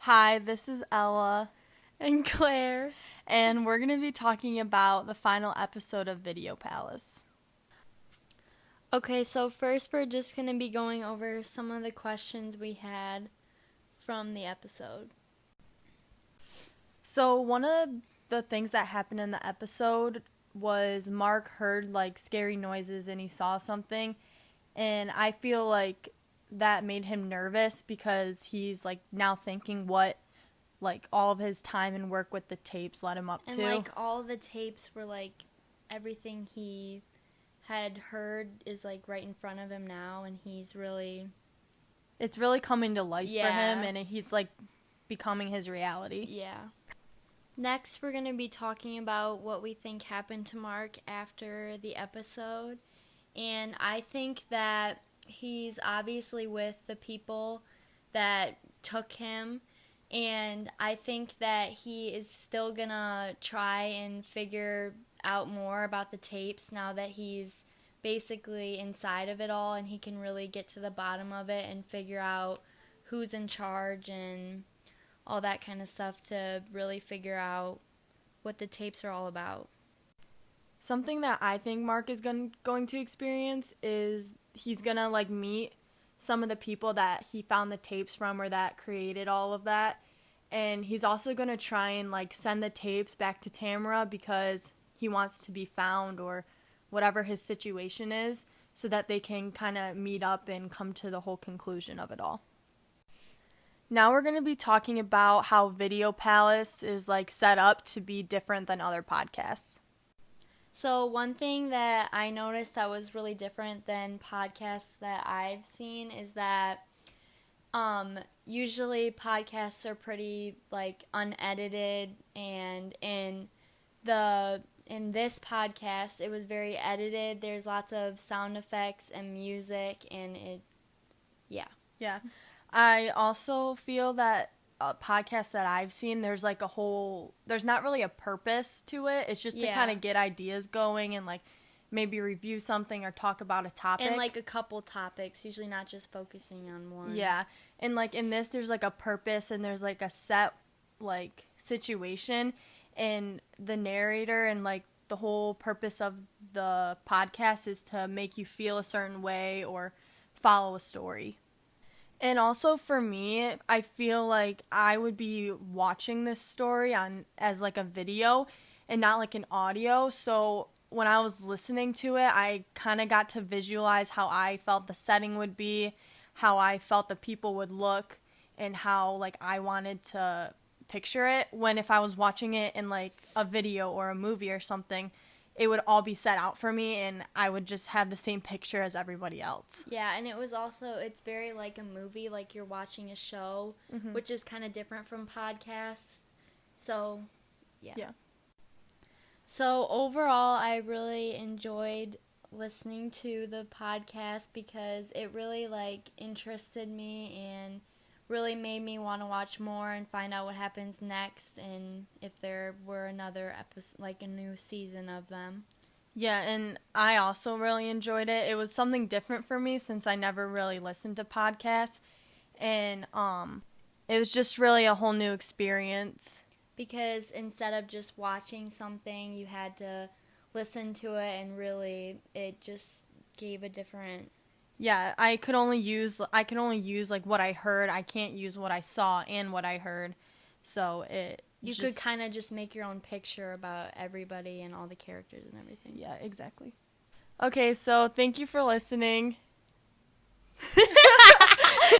Hi, this is Ella, and Claire. and we're going to be talking about the final episode of Video Palace. Okay, so first we're just going to be going over some of the questions we had from the episode. So one of the things that happened in the episode was Mark heard scary noises and he saw something, and I feel like that made him nervous because he's now thinking what all of his time and work with the tapes led him up to. And all the tapes were everything he had heard is right in front of him now, and it's really coming to life for him, and he's becoming his reality. Yeah. Next, we're going to be talking about what we think happened to Mark after the episode. And I think that he's obviously with the people that took him. And I think that he is still going to try and figure out more about the tapes now that he's basically inside of it all, and he can really get to the bottom of it and figure out who's in charge and all that kind of stuff to really figure out what the tapes are all about. Something that I think Mark is going to experience is he's going to meet some of the people that he found the tapes from or that created all of that. And he's also going to try and send the tapes back to Tamara because he wants to be found or whatever his situation is, so that they can kind of meet up and come to the whole conclusion of it all. Now we're going to be talking about how Video Palace is set up to be different than other podcasts. So one thing that I noticed that was really different than podcasts that I've seen is that usually podcasts are pretty unedited, and in this podcast it was very edited. There's lots of sound effects and music, and Yeah. I also feel that podcasts that I've seen, there's there's not really a purpose to it. It's just to kind of get ideas going and maybe review something or talk about a topic. And a couple topics, usually not just focusing on one. Yeah. And in this, there's a purpose and there's a set situation, and the narrator and the whole purpose of the podcast is to make you feel a certain way or follow a story. And also for me, I feel like I would be watching this story as a video and not an audio. So when I was listening to it, I kind of got to visualize how I felt the setting would be, how I felt the people would look, and how I wanted to picture it. When if I was watching it in a video or a movie or something, it would all be set out for me, and I would just have the same picture as everybody else. Yeah, and it's very like a movie, like you're watching a show, which is kind of different from podcasts. So, yeah. So, overall, I really enjoyed listening to the podcast because it really, interested me and really made me want to watch more and find out what happens next, and if there were another episode, a new season of them. Yeah, and I also really enjoyed it. It was something different for me since I never really listened to podcasts, and it was just really a whole new experience. Because instead of just watching something, you had to listen to it, and really it just gave a different... Yeah, I can only use what I heard. I can't use what I saw and what I heard. So you could kind of just make your own picture about everybody and all the characters and everything. Yeah, exactly. Okay, so thank you for listening.